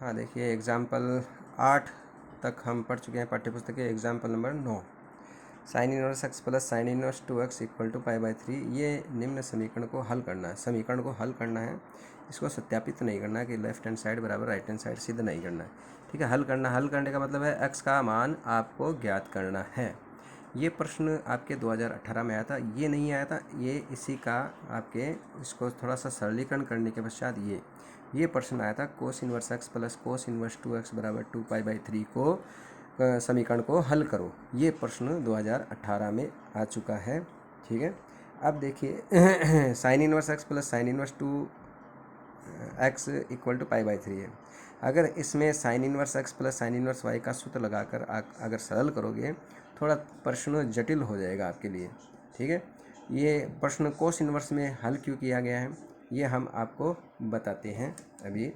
हाँ देखिए, एग्जाम्पल 8 तक हम पढ़ चुके हैं पाठ्यपुस्तक के। Example number 9, sine inverse x plus sine inverse 2x equal to pi by 3। ये निम्न समीकरण को हल करना है। समीकरण को हल करना है, इसको सत्यापित नहीं करना है कि लेफ्ट हैंड साइड बराबर राइट हैंड साइड, सिद्ध नहीं करना है। ठीक है, हल करना। हल करने का मतलब है x का मान आपको ज्ञात करना है। ये प्रश्न आपके 2018 में आया था, ये नहीं आया था, ये इसी का आपके इसको थोड़ा सा सरलीकरण करने के पश्चात ये प्रश्न आया था। Cos inverse x plus cos inverse 2x बराबर 2 पाई बाई 3 को समीकरण को हल करो। ये प्रश्न 2018 में आ चुका है। ठीक है, अब देखिए sine inverse x plus sine inverse 2x equal to pi by 3 है। अगर इसमें sine inverse x plus sine inverse y का सूत्र लगाकर अगर सरल करोगे, थोड़ा प्रश्न जटिल हो जाएगा आपके लिए। ठीक है, ये प्रश्न कोस इनवर्स में हल क्यों किया गया है, ये हम आपको बताते हैं अभी।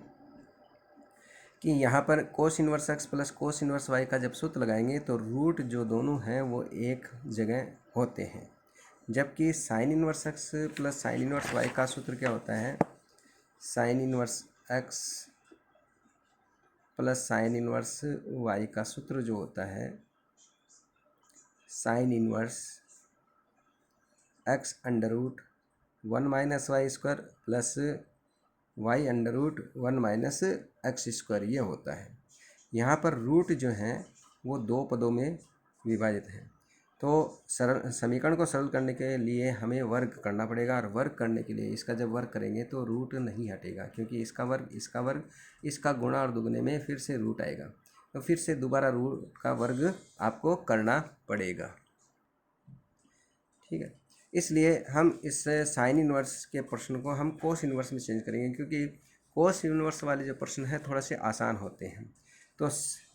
कि यहाँ पर cos inverse x plus cos inverse y का जब सूत्र लगाएंगे तो रूट जो दोनों हैं वो एक जगह होते हैं, जबकि sine inverse x plus sine inverse y का सूत्र क्या होता है, sine inverse x plus sine inverse y का सूत्र जो होता है, sine inverse x under root 1 minus y square plus y under root 1 minus x square, ये होता है। यहाँ पर रूट जो हैं वो दो पदों में विभाजित है, तो सरल समीकरण को सरल करने के लिए हमें वर्ग करना पड़ेगा, और वर्ग करने के लिए इसका जब वर्ग करेंगे तो रूट नहीं हटेगा, क्योंकि इसका वर्ग इसका गुणा और दुगने में फिर से रूट आएगा, तो फिर से दोबारा रूट का वर्ग आपको करना पड़ेगा। ठीक है, इसलिए हम इस साइन इनवर्स के प्रश्न को हम कोस इनवर्स में चेंज करेंगे, क्योंकि कोस इनवर्स वाले जो प्रश्न हैं थोड़ा से आसान होते हैं। तो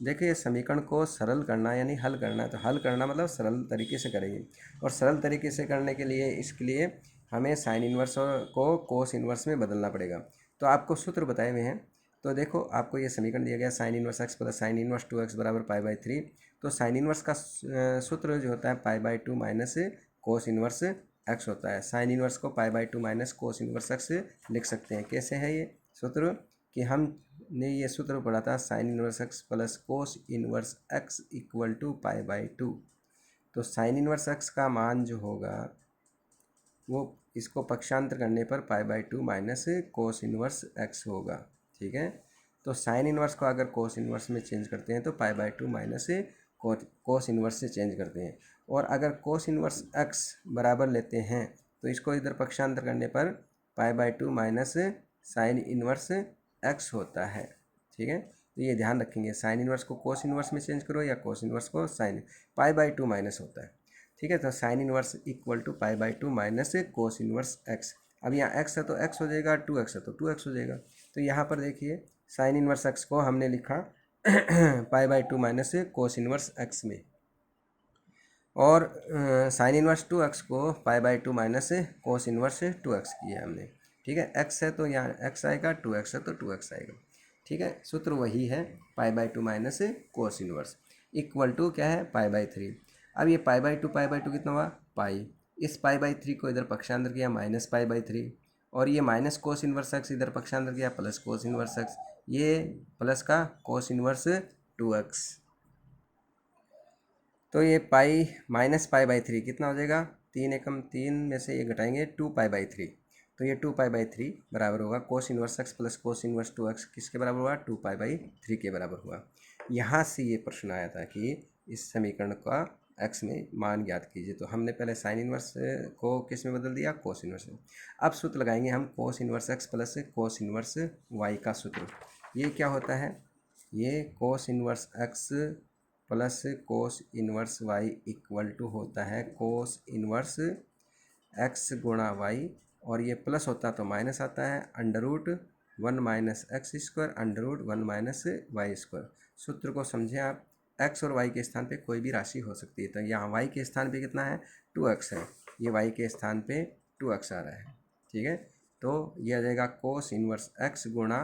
देखिए, समीकरण को सरल करना यानी हल करना है, तो हल करना मतलब सरल तरीके से करेंगे, और सरल तरीके से करने के लिए इसके लिए हमें साइन इनवर्स को कोस इनवर्स में बदलना पड़ेगा। तो आपको सूत्र बताए हुए हैं, तो देखो आपको ये समीकरण दिया गया, sign inverse x plus sine inverse 2x बराबर पाई बाई 3। तो साइन इनवर्स का सूत्र जो होता है pi by 2 minus cos inverse x होता है। साइन इनवर्स को पाई by 2 minus cos inverse x लिख सकते हैं। कैसे है ये सूत्र, कि हमने ये सूत्र पढ़ा था, sine inverse x plus cos inverse x equal to pi by 2। तो साइन इनवर्स एक्स का मान जो होगा वो इसको पक्षांतर करने पर पाई by 2 minus cos inverse x होगा। ठीक है, तो साइन इनवर्स को अगर कोस इनवर्स में चेंज करते हैं तो पाई बाई 2 माइनस कोस इनवर्स से चेंज करते हैं, और अगर कोस इनवर्स एक्स बराबर लेते हैं तो इसको इधर पक्षांतर करने पर पाई by 2 minus sign inverse x होता है। ठीक है, तो ये ध्यान रखेंगे, साइन इनवर्स को कोस इनवर्स में चेंज करो या कोस इनवर्स को साइन, पाई बाई 2 माइनस होता है। ठीक है, तो sine inverse equal to pi by 2 minus cos inverse x. अब यहाँ एक्स है तो एक्स हो जाएगा, 2x है तो 2x हो जाएगा। तो यहाँ पर देखिए साइन इनवर्स एक्स को हमने लिखा पाई by 2 minus cos inverse x में, और साइन इनवर्स 2x को पाई by 2 minus cos inverse 2x किया हमने। ठीक है, x है तो यहाँ x आएगा, 2x है तो 2x आएगा। ठीक है, सूत्र वही है, pi by 2 minus cos inverse equal to क्या है, पाई बाई 3। अब ये पाई बाई 2 कितना हुआ, पाई, इस पाई बाई 3 को इधर पक्षांतर किया माइनस पाई बाई 3, और ये माइनस कोस इनवर्स एक्स इधर पक्षांतर किया प्लस कोस इनवर्स एक्स, ये प्लस का कोस इनवर्स 2x। तो ये पाई माइनस पाई बाई 3 कितना हो जाएगा, 3 एकम 3 में से ये घटाएंगे 2 पाई बाई 3, तो ये 2 पाई बाई 3 बराबर होगा कोस inverse x plus cos inverse 2x, किसके बराबर हुआ, 2 पाई बाई 3 के बराबर हुआ। यहाँ से ये प्रश्न आया था कि इस समीकरण का x में मान ज्ञात कीजिए, तो हमने पहले साइन इनवर्स को किस में बदल दिया, कोस इनवर्स में। अब सूत्र लगाएंगे हम cos inverse x plus cos inverse y का सूत्र। ये क्या होता है, ये cos inverse x plus cos inverse y equal to होता है कोस इनवर्स एक्स गुणा वाई, और ये प्लस होता तो माइनस आता है, under root 1 minus x square under root 1 minus y square. सूत्र को समझें आप, एक्स और वाई के स्थान पे कोई भी राशि हो सकती है, तो यहाँ वाई के स्थान पे कितना है, 2x है, ये वाई के स्थान पे 2x आ रहा है। ठीक है, तो ये आ जाएगा कोस इनवर्स एक्स गुणा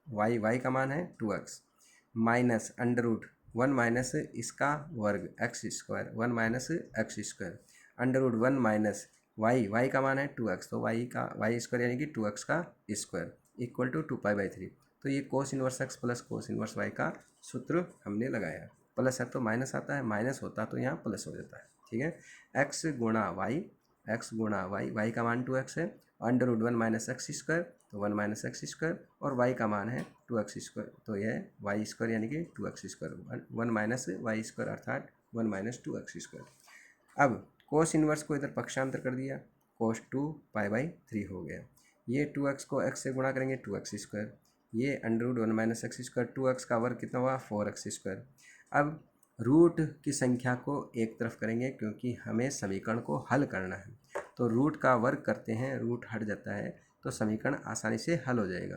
वाई, वाई का मान है 2x, minus under root 1 minus इसका वर्ग x square 1 minus x square under root 1 minus y, y का मान है 2x, तो वाई का वाई स्क्वायर यानी कि 2x का square equal to 2 pi by 3। तो ये cos inverse x plus cos inverse y का सूत्र हमने लगाया। प्लस है तो माइनस आता है, माइनस होता तो यहाँ प्लस हो जाता है। ठीक है, एक्स गुणा वाई, वाई का मान 2x है, under root 1 minus x square, तो 1 माइनस एक्स स्क्वायर, और वाई का मान है 2x स्क्वायर, तो यह वाई स्क्वायर यानी कि 2x square, 1 minus y square अर्थात 1 माइनस 2x स्क्वायर। अब कोस इन्वर्स को इधर पक्षांतर कर दिया, कोस 2π/3 हो गया। ये 2x को x से गुणा करेंगे 2x स्क्वायर, ये under root 1 minus x square, 2x का वर्ग कितना हुआ 4x स्क्वायर। अब रूट की संख्या को एक तरफ करेंगे क्योंकि हमें समीकरण को हल करना है, तो रूट का वर्ग करते हैं, रूट हट जाता है तो समीकरण आसानी से हल हो जाएगा।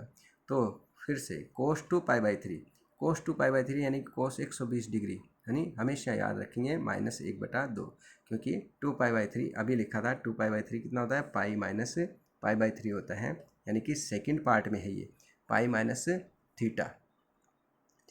तो फिर से कोस 2π/3 यानी कोस 120 डिग्री, यानी हमेशा याद रखेंगे -1/2, क्योंकि 2π/3 अभी लिखा था, 2π/3 कितना होता है पाई माइनस π/3 होता है, यानी कि सेकेंड पार्ट में है ये पाई माइनस थीटा।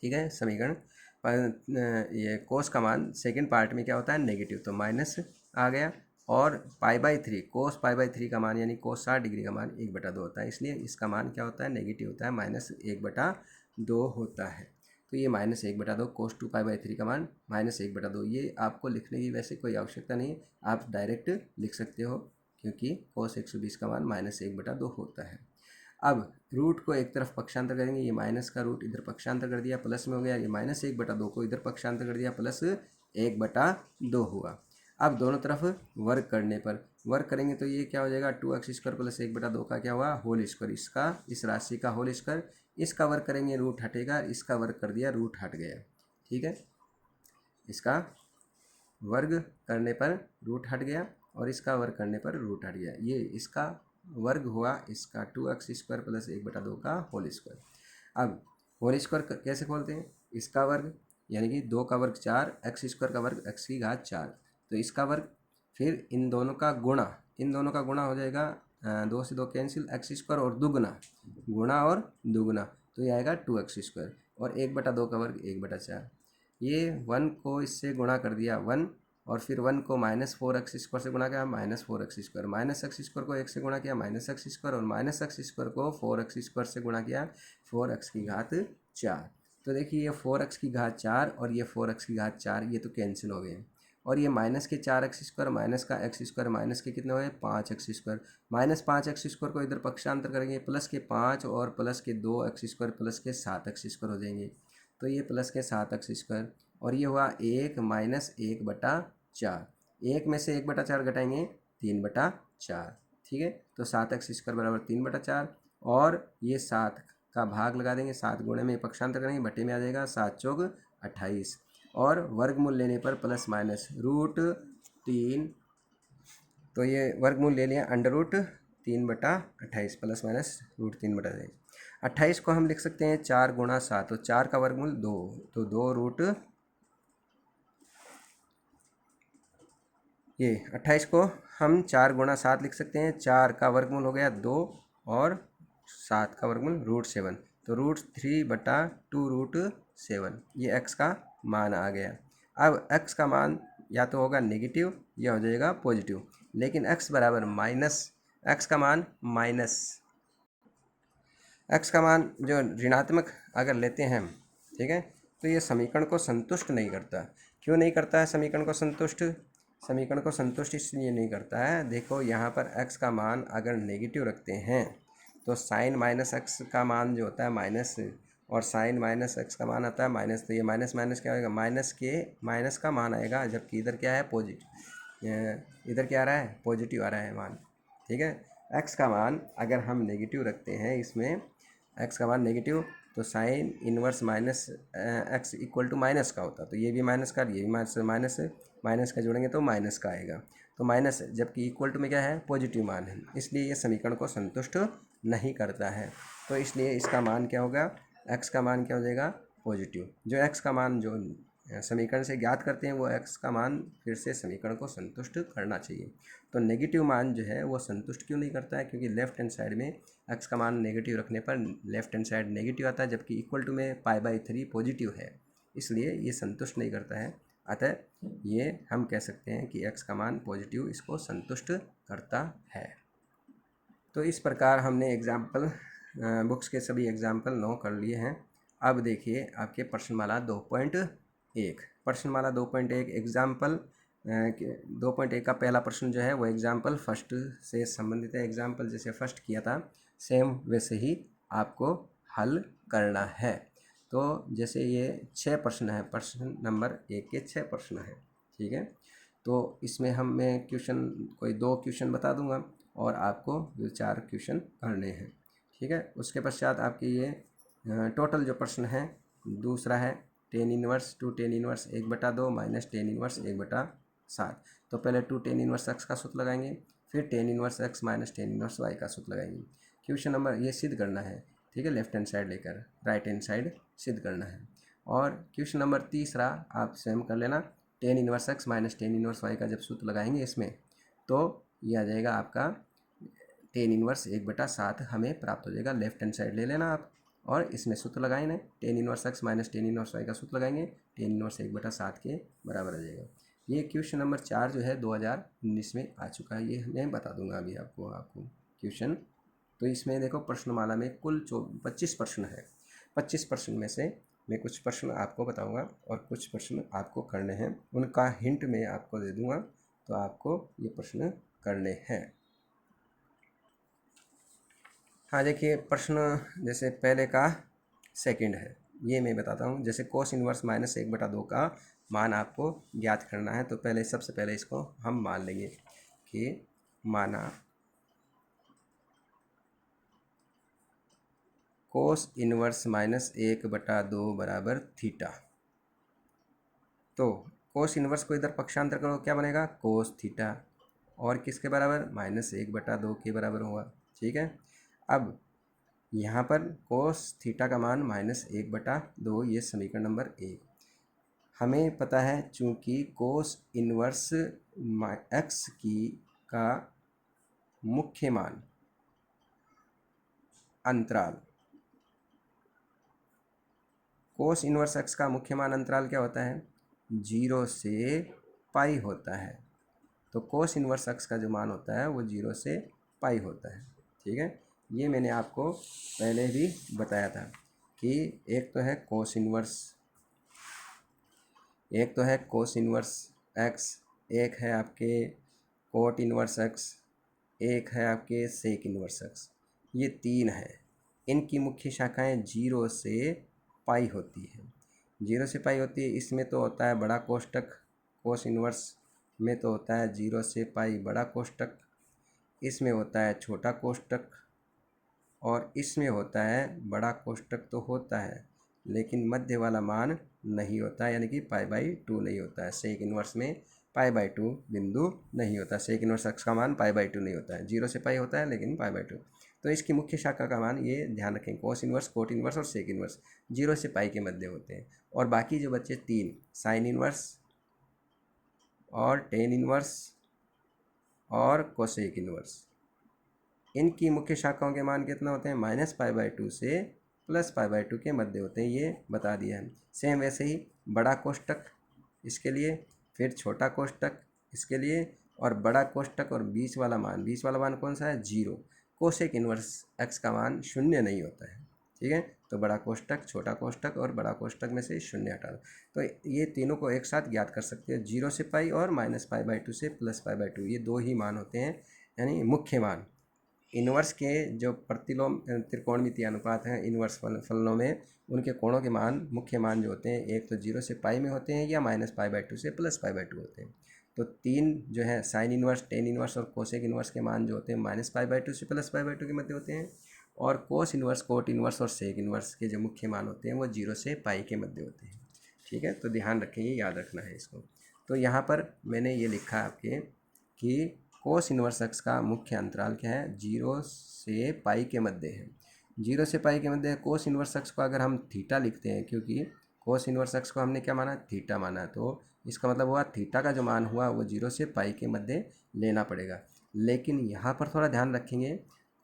ठीक है, समीकरण ये कोस का मान सेकेंड पार्ट में क्या होता है नेगेटिव, तो माइनस आ गया, और π/3 कोस π/3 का मान यानी कोस 60 डिग्री का मान 1/2 होता है, इसलिए इसका मान क्या होता है नेगेटिव होता है, -1/2 होता है। तो ये -1/2 कोस 2π/3 का मान -1/2, ये आपको लिखने की वैसे कोई आवश्यकता नहीं है, आप डायरेक्ट लिख सकते हो क्योंकि कोस 120 का मान -1/2 होता है। अब रूट को एक तरफ पक्षांतर करेंगे, ये माइनस का रूट इधर पक्षांतर कर दिया प्लस में हो गया, ये -1/2 को इधर पक्षांतर कर दिया प्लस 1/2 हुआ। अब दोनों तरफ वर्ग करने पर वर्ग करेंगे तो ये क्या हो जाएगा 2x स्क्वायर प्लस 1/2 का क्या हुआ होल स्क्वायर, इसका इस राशि का होल स्क्वायर, इसका वर्ग करेंगे रूट हटेगा, इसका वर्ग कर दिया रूट हट गया। ठीक है, इसका वर्ग करने पर रूट हट गया और इसका वर्ग करने पर रूट हट गया, ये इसका वर्ग हुआ, इसका 2x स्क्वायर प्लस 1/2 का होल स्क्वायर। अब होल स्क्वायर कैसे खोलते हैं, इसका वर्ग यानी कि 2 का वर्ग 4, x स्क्वायर का वर्ग x की घात 4, तो इसका वर्ग, फिर इन दोनों का गुणा हो जाएगा, 2 से 2 कैंसिल, एक्स स्क्वायर और दुगुना, गुणा और दुगुना, तो ये आएगा 2x स्क्वायर, और 1/2 का वर्ग 1/4, ये 1 को इससे गुणा कर दिया 1, और फिर 1 को -4x स्क्वायर से गुणा किया -4x स्क्वायर, -x स्क्वायर को 1 से गुणा किया -x स्क्वायर, और -x स्क्वायर को 4x स्क्वायर से गुणा किया 4x की घात 4। तो देखिए ये 4x की घात 4 और ये 4x की घात 4 ये तो कैंसिल हो गए, और ये माइनस के 4x स्क्वायर माइनस का x स्क्वायर माइनस के कितने हुए 5x स्क्वायर, -5x स्क्वायर को इधर पक्षांतर करेंगे, प्लस के 5 और प्लस के 2x स्क्वायर प्लस के 7x स्क्वायर हो जाएंगे, तो ये प्लस के 7x स्क्वायर, और ये हुआ 1 माइनस 1/4, 1 में से 1/4 घटाएंगे 3/4। ठीक है, तो 7x स्क्वायर बराबर 3/4, और ये 7 का भाग लगा देंगे, 7 गुणे में पक्षांतर करेंगे, बटे में आ जाएगा 7 चौक 28, और वर्गमूल लेने पर प्लस माइनस √3, तो ये वर्गमूल ले लिया अंडर रूट 3/28 प्लस माइनस √3/28। 28 को हम लिख सकते हैं 4 गुणा 7, तो 4 का वर्गमूल 2, तो 2 ये 28 को हम 4 गुणा 7 लिख सकते हैं, 4 का वर्गमूल हो गया 2 और 7 का वर्गमूल √7, तो √3/2√7, ये x का मान आ गया। अब x का मान या तो होगा नेगेटिव या हो जाएगा पॉजिटिव, लेकिन x बराबर माइनस, x का मान माइनस, x का मान जो ऋणात्मक अगर लेते हैं, ठीक है, तो ये समीकरण को संतुष्ट नहीं करता। क्यों नहीं करता है समीकरण को संतुष्ट, समीकरण को संतुष्ट इसलिए नहीं करता है, देखो यहाँ पर x का मान अगर नेगेटिव रखते हैं तो साइन माइनस x का मान जो होता है माइनस, और साइन माइनस x का मान आता है माइनस, तो ये माइनस माइनस क्या आएगा माइनस का मान आएगा, जबकि इधर क्या है पॉजिटिव, इधर क्या आ रहा है पॉजिटिव आ रहा है मान। ठीक है, x का मान अगर हम नेगेटिव रखते हैं, इसमें x का मान नेगेटिव, तो sine inverse minus x equal to minus का होता, तो ये भी माइनस का, ये भी माइनस का जोड़ेंगे तो माइनस का आएगा, तो माइनस, जबकि इक्वल टू में क्या है पॉजिटिव मान है, इसलिए ये समीकरण को संतुष्ट नहीं करता है। तो इसलिए इसका मान क्या होगा, x का मान क्या हो जाएगा पॉजिटिव, जो x का मान जो समीकरण से ज्ञात करते हैं वो x का मान फिर से समीकरण को संतुष्ट करना चाहिए। तो नेगेटिव मान जो है वो संतुष्ट क्यों नहीं करता है, क्योंकि लेफ्ट हैंड साइड में x का मान नेगेटिव रखने पर लेफ्ट हैंड साइड नेगेटिव आता है, जबकि इक्वल टू में π/3 पॉजिटिव है, इसलिए ये संतुष्ट नहीं करता है। अतः ये हम कह सकते हैं कि x का मान पॉजिटिव इसको संतुष्ट करता है। तो इस प्रकार हमने एग्जाम्पल बुक्स के सभी एग्जाम्पल 9 कर लिए हैं। अब देखिए आपके प्रश्नमाला 2.1। प्रश्नमाला 2.1 एग्जाम्पल 2.1 का पहला प्रश्न जो है वो एग्जाम्पल फर्स्ट से संबंधित है। एग्जाम्पल जैसे फर्स्ट किया था सेम वैसे ही आपको हल करना है। तो जैसे ये 6 प्रश्न है, प्रश्न नंबर 1 के 6 प्रश्न है, ठीक है। तो इसमें मैं क्वेश्चन कोई 2 क्वेश्चन बता दूंगा और आपको 4 क्वेश्चन करने हैं, ठीक है। उसके पश्चात आपके ये टोटल जो प्रश्न है दूसरा है tan inverse 2 tan inverse 1/2 minus tan inverse 1/7। तो पहले 2 tan इनवर्स x का सूत्र लगाएंगे, फिर tan inverse x minus tan inverse y का सूत्र लगाएंगे। क्वेश्चन नंबर ये सिद्ध करना है, ठीक है, लेफ्ट हैंड साइड लेकर राइट हैंड साइड सिद्ध करना है। और क्वेश्चन नंबर तीसरा आप स्वयं कर लेना, tan inverse x minus tan inverse y का जब सूत्र लगाएंगे इसमें तो ये आ जाएगा आपका tan इनवर्स 1/7 हमें प्राप्त हो जाएगा। लेफ्ट हैंड साइड ले लेना आप और इसमें सूत्र लगाएंगे, tan inverse x minus tan inverse y का सूत्र लगाएंगे, tan इनवर्स 1/7 के बराबर आ जाएगा। ये क्वेश्चन नंबर 4 जो है 2019 में आ चुका है, ये मैं बता दूंगा अभी आपको क्वेश्चन। तो इसमें देखो प्रश्नमाला में कुल 25 प्रश्न है। 25 प्रश्न में से मैं कुछ प्रश्न आपको बताऊंगा और कुछ प्रश्न आपको करने हैं, उनका हिंट मैं आपको दे दूंगा, तो आपको ये प्रश्न करने हैं। हाँ देखिए प्रश्न जैसे पहले का सेकंड है, ये मैं बताता हूँ। जैसे कोस इनवर्स माइनस 1/2 का मान आपको ज्ञात करना है, तो पहले सबसे पहले इसको हम मान लेंगे कि माना कोस इनवर्स माइनस 1/2 बराबर थीटा। तो कोस इनवर्स को इधर पक्षांतर करो, क्या बनेगा कोस थीटा, और किसके बराबर माइनस 1/2 के बराबर होगा, ठीक है। अब यहाँ पर कोस थीटा का मान माइनस 1/2, ये समीकरण नंबर 1। हमें पता है चूंकि कोस इनवर्स x का मुख्य मान अंतराल, कोस इनवर्स x का मुख्य मान अंतराल क्या होता है 0 से पाई होता है। तो कोस इनवर्स x का जो मान होता है वो 0 से पाई होता है, ठीक है। ये मैंने आपको पहले भी बताया था कि एक तो है कोस इनवर्स x, एक है आपके कोट इनवर्स x, एक है आपके सेक इनवर्स x। ये 3 है, इनकी मुख्य शाखाएं 0 से पाई होती है। 0 से पाई होती है, इसमें तो होता है बड़ा कोष्टक, कोस इनवर्स में तो होता है 0 से पाई बड़ा कोष्टक, इसमें होता है छोटा कोष्टक, और इसमें होता है बड़ा कोष्टक तो होता है लेकिन मध्य वाला मान नहीं होता है, यानी कि π/2 नहीं होता है। सेक इनवर्स में π/2 बिंदु नहीं होता, सेक इनवर्स x का मान π/2 नहीं होता है, 0 से पाई होता है लेकिन π/2। तो इसकी मुख्य शाखा का मान ये ध्यान रखें, कोस इनवर्स, कोट इनवर्स और सेक इनवर्स 0 से पाई के मध्य होते हैं। और बाकी जो बच्चे 3 साइन इनवर्स और टेन इनवर्स और कोसेक इनवर्स, इनकी मुख्य शाखाओं के मान कितना होते हैं -π/2 से +π/2 के मध्य होते हैं, ये बता दिया है। सेम वैसे ही बड़ा कोष्टक इसके लिए, फिर छोटा कोष्टक इसके लिए, और बड़ा कोष्टक और बीच वाला मान कौन सा है 0। कोसेक इनवर्स x का मान 0 नहीं होता है, ठीक है। तो बड़ा कोष्टक, छोटा कोष्टक और बड़ा कोष्टक में से 0 हटा दो, तो ये तीनों को एक साथ ज्ञात कर सकते हैं, 0 से पाई और -π/2 से +π/2, ये 2 ही मान होते हैं, यानी मुख्य मान। इनवर्स के जो प्रतिलोम त्रिकोणमितीय अनुपात हैं इनवर्स फलनों में, उनके कोणों के मान, मुख्य मान जो होते हैं, एक तो 0 से पाई में होते हैं या -π/2 से +π/2 होते हैं। तो 3 जो है साइन इनवर्स, टेन इनवर्स और कोसेक इनवर्स के मान जो होते हैं -π/2 से +π/2 के मध्य होते हैं, और कोस इनवर्स, कोट इनवर्स और सेक इनवर्स के जो मुख्य मान होते हैं वो 0 से पाई के मध्य होते हैं, ठीक है। तो ध्यान रखेंगे, याद रखना है इसको। तो यहाँ पर मैंने ये लिखा आपके कि कोस इनवर्स x का मुख्य अंतराल क्या है 0 से पाई के मध्य है। 0 से पाई के मध्य है। कोस इनवर्स x को अगर हम थीटा लिखते हैं, क्योंकि कोस इनवर्स x को हमने क्या माना थीटा माना, तो इसका मतलब हुआ थीटा का जो मान हुआ वो 0 से पाई के मध्य लेना पड़ेगा। लेकिन यहाँ पर थोड़ा ध्यान रखेंगे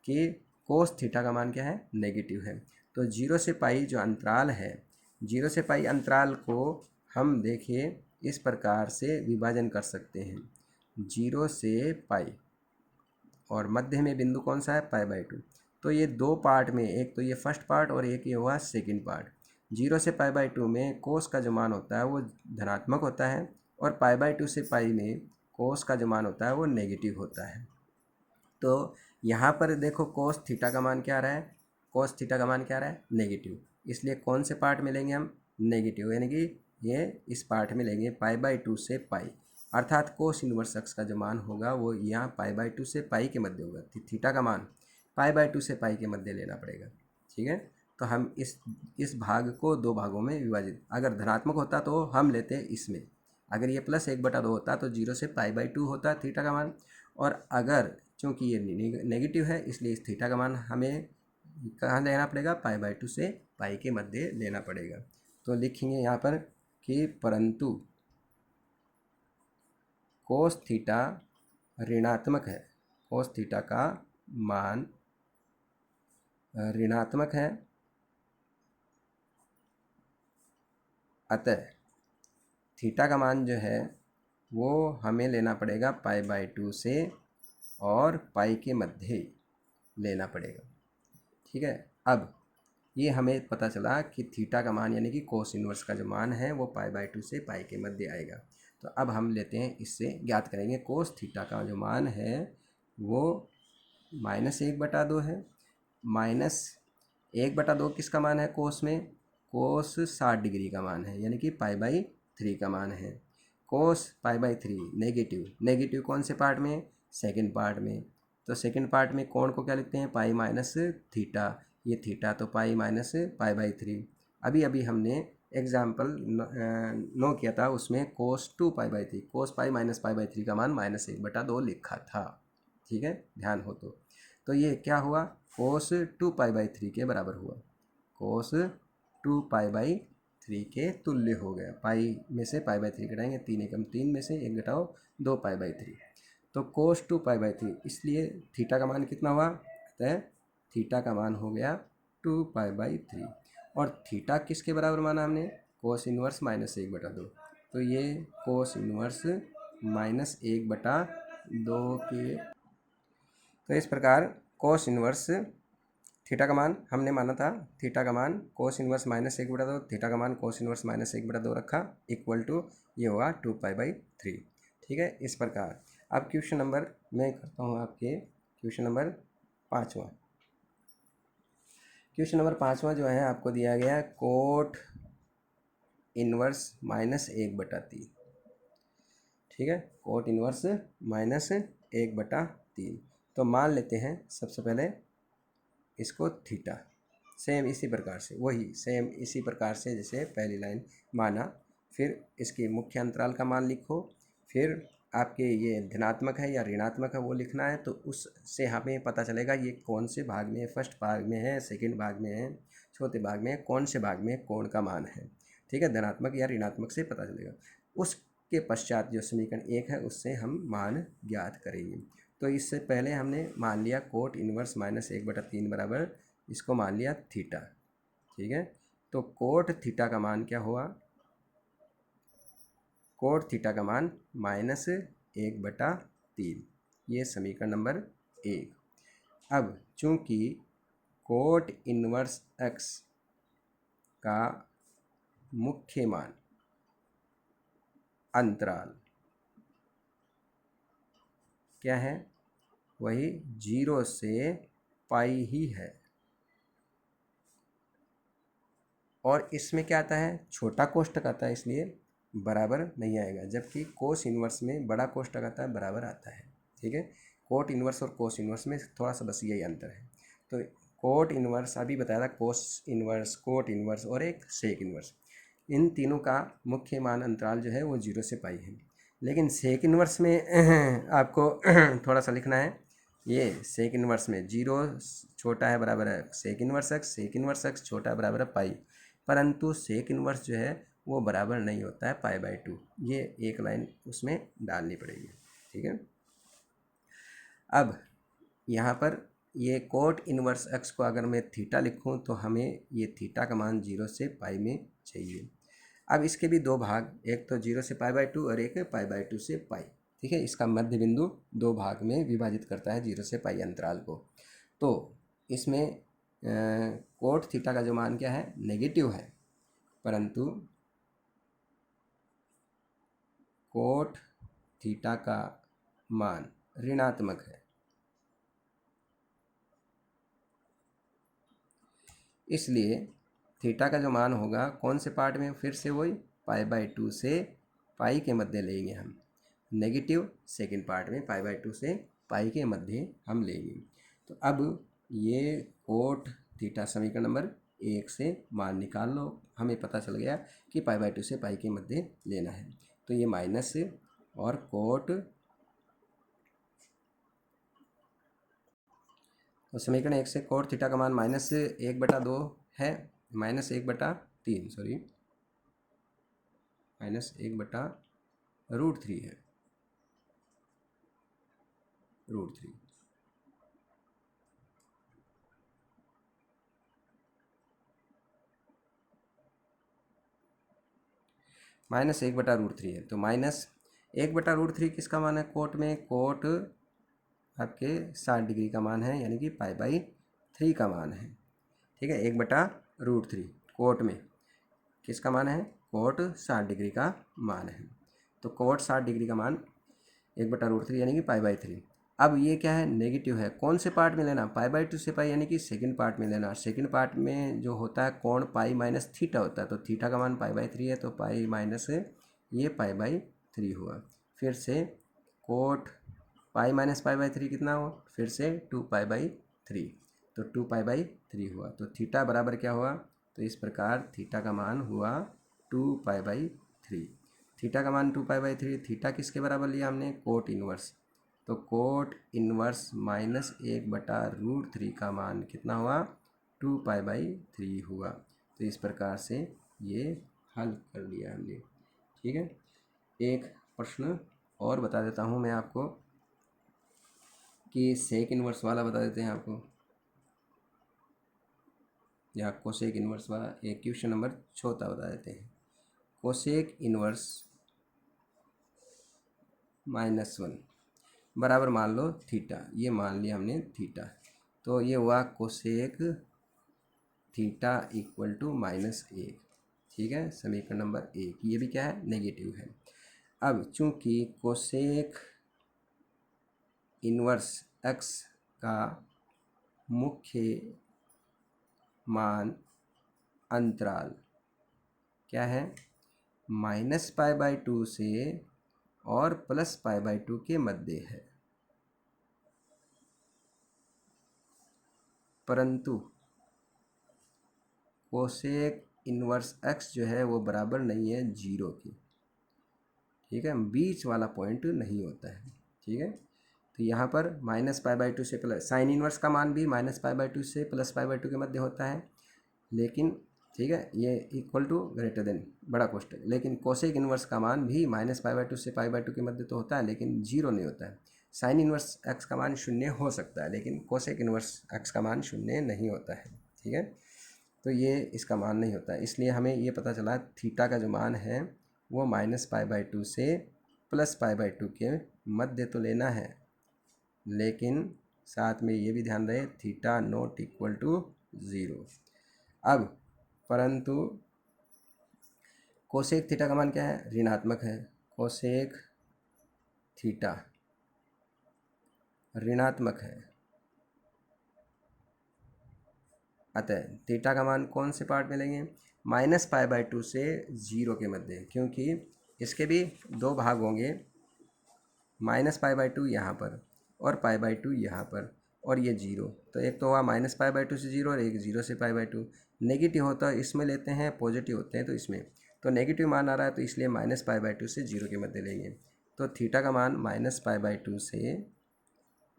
कि कोस थीटा का मान क्या है नेगेटिव है। तो 0 से पाई जो अंतराल है, 0 से पाई अंतराल को हम देखिए इस प्रकार से विभाजन कर सकते हैं, 0 से पाई और मध्य में बिंदु कौन सा है π/2। तो ये दो पार्ट में, एक तो ये फर्स्ट पार्ट और एक ये हुआ सेकंड पार्ट। 0 से π/2 में कोस का जो मान होता है वो धनात्मक होता है और π/2 से पाई में कोस का जो मान होता है वो नेगेटिव होता है। तो यहाँ पर देखो कोस थीटा का मान क्या आ रहा है, कोस थीटा का मान क्या आ रहा है, नेगेटिव। इसलिए कौन से पार्ट में लेंगे हम, नेगेटिव, यानी कि ये इस पार्ट में लेंगे π/2 से पाई, अर्थात कोस इनवर्स एक्स का जो मान होगा वो यहाँ π/2 से पाई के मध्य होगा। थीटा का मान π/2 से पाई के मध्य लेना पड़ेगा। ठीक है, तो हम इस भाग को दो भागों में विभाजित, अगर धनात्मक होता तो हम लेते इसमें, अगर ये +1/2 होता तो 0 से π/2 होता थीटा का मान, और अगर चूँकि ये नेगेटिव है इसलिए इस थीटा का मान हमें कहाँ लेना पड़ेगा, π/2 से पाई के मध्य लेना पड़ेगा। तो लिखेंगे यहाँ पर कि परंतु कोस थीटा ऋणात्मक है, कोस थीटा का मान ऋणात्मक है, अतः थीटा का मान जो है वो हमें लेना पड़ेगा π/2 से और पाई के मध्य लेना पड़ेगा। ठीक है, अब ये हमें पता चला कि थीटा का मान यानी कि कोस इनवर्स का जो मान है वो π/2 से पाई के मध्य आएगा। तो अब हम लेते हैं, इससे ज्ञात करेंगे कोस थीटा का जो मान है वो -1/2 है। -1/2 किसका मान है कोस में, कोस 60 डिग्री का मान है, यानी कि π/3 का मान है। कोस π/3 नेगेटिव कौन से पार्ट में, सेकंड पार्ट में। तो सेकंड पार्ट में कोण को क्या लिखते हैं, पाई माइनस थीटा, ये थीटा तो पाई माइनस π/3। अभी हमने एग्जाम्पल 9 किया था, उसमें कोस 2π/3, कोस पाई माइनस π/3 का मान -1/2 लिखा था। ठीक है, ध्यान हो तो ये क्या हुआ, कोस 2π/3 के बराबर हुआ, कोस 2π/3 के तुल्य हो गया। पाई में से π/3 घटाएंगे, 3 एकम 3 में से 1 घटाओ 2π/3, तो कोस 2π/3, इसलिए थीटा का मान कितना हुआ, तो थीटा का मान हो गया 2π/3। और थीटा किसके बराबर माना हमने, कोस इनवर्स -1/2, तो ये कोस इनवर्स -1/2 के, तो इस प्रकार कोस इनवर्स थीटा का मान हमने माना था, थीटा का मान कोस इनवर्स -1/2, थीटा का मान कोस इनवर्स -1/2 रखा, इक्वल टू ये होगा 2π/3। ठीक है, इस प्रकार। अब क्वेश्चन नंबर मैं करता हूँ आपके, क्वेश्चन नंबर 5वां। क्वेश्चन नंबर 5वां जो है आपको दिया गया है कोट इनवर्स -1/3। ठीक है, कोट इनवर्स -1/3। तो मान लेते हैं सबसे पहले इसको थीटा, सेम इसी प्रकार से, वही सेम इसी प्रकार से जैसे पहली लाइन माना, फिर इसकी मुख्य अंतराल का मान लिखो, फिर आपके ये धनात्मक है या ऋणात्मक है वो लिखना है, तो उससे हमें पता चलेगा ये कौन से भाग में है, फर्स्ट भाग में है, सेकंड भाग में है, छोटे भाग में है, कौन से भाग में कोण का मान है। ठीक है, धनात्मक या ऋणात्मक से पता चलेगा। उसके पश्चात जो समीकरण 1 है उससे हम मान ज्ञात करेंगे। तो इससे पहले हमने मान लिया कोट इनवर्स -1/3 बराबर, इसको मान लिया थीटा। ठीक है, तो कोट थीटा का मान क्या हुआ, कोट थीटा का मान -1/3, ये समीकरण नंबर 1। अब चूंकि कोट इनवर्स एक्स का मुख्य मान अंतराल क्या है, वही 0 से पाई ही है, और इसमें क्या आता है, छोटा कोष्ठक आता है, इसलिए बराबर नहीं आएगा, जबकि कोस इनवर्स में बड़ा कोष्ठक आता है, बराबर आता है। ठीक है, कोट इनवर्स और कोस इनवर्स में थोड़ा सा बस यही अंतर है। तो कोट इनवर्स अभी बताया था, कोस इनवर्स, कोट इनवर्स और एक सेक इनवर्स, इन तीनों का मुख्य मान अंतराल जो है वो 0 से पाई है। लेकिन सेक इनवर्स में आपको थोड़ा सा लिखना है, ये सेक इनवर्स में 0 छोटा है बराबर है sec inverse x, sec inverse x छोटा है बराबर है पाई, परंतु सेक इनवर्स जो है वो बराबर नहीं होता है π/2, ये एक लाइन उसमें डालनी पड़ेगी। ठीक है, अब यहाँ पर ये कोट इनवर्स एक्स को अगर मैं थीटा लिखूँ तो हमें ये थीटा का मान 0 से पाई में चाहिए। अब इसके भी दो भाग, एक तो 0 से π/2 और एक π/2 से पाई। ठीक है, इसका मध्य बिंदु दो भाग में विभाजित करता है 0 से पाई अंतराल को। तो इसमें कोट थीटा का जो मान क्या है, नेगेटिव है, परंतु कोट थीटा का मान ऋणात्मक है। इसलिए थीटा का जो मान होगा कौन से पार्ट में, फिर से वही π/2 से पाई के मध्य लेंगे हम, नेगेटिव सेकंड पार्ट में π/2 से पाई के मध्य हम लेंगे। तो अब ये कोट थीटा समीकरण नंबर 1 से मान निकाल लो, हमें पता चल गया कि π/2 से पाई के मध्य लेना है। तो ये माइनस और कोट, तो समीकरण 1 से कोट थीटा का मान -1/2 है, -1/3 सॉरी, -1/√3 है, √3। -1/√3 है, तो -1/√3 किसका मान है कोट में, कोट आपके 60 डिग्री का मान है, यानी कि π/3 का मान है। ठीक है, 1/√3 कोट में किसका मान है, कोट 60 डिग्री का मान है। तो कोट 60 डिग्री का मान 1/√3 यानी कि π/3। अब ये क्या है, नेगेटिव है, कौन से पार्ट में लेना, π/2 से पाई यानी कि सेकंड पार्ट में लेना। सेकंड पार्ट में जो होता है कोण पाई माइनस थीटा होता है, तो थीटा का मान π/3 है, तो पाई माइनस ये π/3 हुआ। फिर से कोट पाई माइनस π/3 कितना हुआ, फिर से 2π/3, तो 2π/3 हुआ। तो थीटा बराबर क्या हुआ, तो इस प्रकार थीटा का मान हुआ 2π/3। थीटा का मान 2π/3, थीटा किसके बराबर लिया हमने, कोट इनवर्स, तो कोट इनवर्स -1/√3 का मान कितना हुआ, 2π/3 हुआ। तो इस प्रकार से ये हल कर लिया हमने। ठीक है, एक प्रश्न और बता देता हूँ मैं आपको कि सेक इनवर्स वाला बता देते हैं आपको, या कोसेक इनवर्स वाला, एक क्वेश्चन नंबर 4 बता देते हैं। कोसेक इनवर्स -1 बराबर मान लो थीटा, ये मान लिया हमने थीटा, तो ये हुआ कोसेक थीटा इक्वल टू -1। ठीक है, समीकरण नंबर 1, ये भी क्या है, नेगेटिव है। अब चूंकि कोसेक इनवर्स x का मुख्य मान अंतराल क्या है, -π/2 से और +π/2 के मध्य है, परंतु कोसेक इनवर्स x जो है वो बराबर नहीं है 0 के। ठीक है, बीच वाला पॉइंट नहीं होता है। ठीक है, तो यहाँ पर -π/2 से प्लस, साइन इनवर्स का मान भी -π/2 से +π/2 के मध्य होता है, लेकिन ठीक है, ये इक्वल टू ग्रेटर देन बड़ा कोष्टक, लेकिन कोसेक इनवर्स का मान भी -π/2 से π/2 के मध्य तो होता है, लेकिन 0 नहीं होता है। साइन इनवर्स x का मान 0 हो सकता है, लेकिन कोसेक इनवर्स x का मान 0 नहीं होता है। ठीक है, तो ये इसका मान नहीं होता है, इसलिए हमें ये पता चला थीटा का जो मान है वो -π/2 से +π/2 के मध्य तो लेना है, लेकिन साथ में ये भी ध्यान रहे थीटा नॉट इक्वल टू 0। अब परंतु कोसेक थीटा का मान क्या है, ऋणात्मक है, कोसेक थीटा ऋणात्मक है, अतः थीटा का मान कौन से पार्ट में लेंगे, -π/2 से 0 के मध्य, क्योंकि इसके भी दो भाग होंगे, -π/2 यहाँ पर और π/2 यहाँ पर, और ये 0, तो एक तो हुआ -π/2 से 0 और एक 0 से π/2। नेगेटिव होता है इसमें लेते हैं, पॉजिटिव होते हैं तो इसमें, तो नेगेटिव मान आ रहा है तो इसलिए -π/2 से 0 के मध्य लेंगे। तो थीटा का मान -π/2 से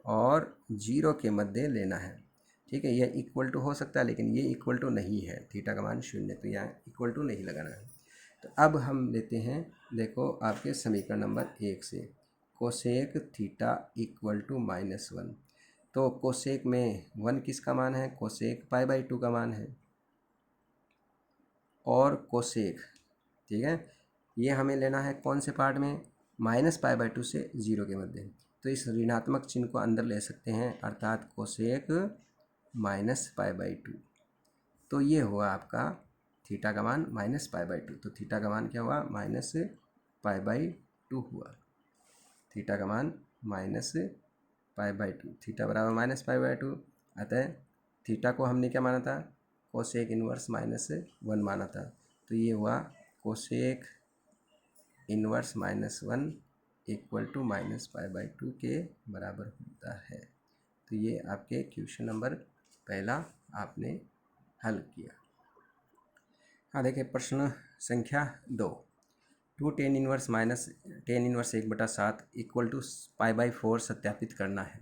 और 0 के मध्य लेना है। ठीक है, यह इक्वल टू हो सकता है, लेकिन ये इक्वल टू नहीं है, थीटा का मान 0, तो यहाँ इक्वल टू नहीं लगाना है। तो अब हम लेते हैं, देखो आपके समीकरण नंबर 1 से, कोसेक थीटा इक्वल टू -1, तो कोसेक में 1 किसका मान है, कोसेक π/2 का मान है, और कोसेक, ठीक है, ये हमें लेना है कौन से पार्ट में, -π/2 से 0 के मध्य, तो इस ऋणात्मक चिन्ह को अंदर ले सकते हैं, अर्थात कोसेक -π/2। तो ये हुआ आपका थीटा का मान -π/2। तो थीटा का मान क्या हुआ, -π/2 हुआ। थीटा का मान -π/2, थीटा बराबर -π/2। अतः थीटा को हमने क्या माना था, कोसेक इनवर्स -1 माना था। तो ये हुआ कोसेक इनवर्स -1 इक्वल टू -π/2 के बराबर होता है। तो ये आपके क्वेश्चन नंबर पहला आपने हल किया। हाँ देखिए प्रश्न संख्या 2, 2 tan inverse -tan inverse 1/7 equal to π/4 सत्यापित करना है।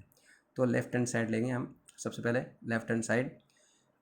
तो लेफ्ट हैंड साइड लेंगे हम। सबसे पहले left hand side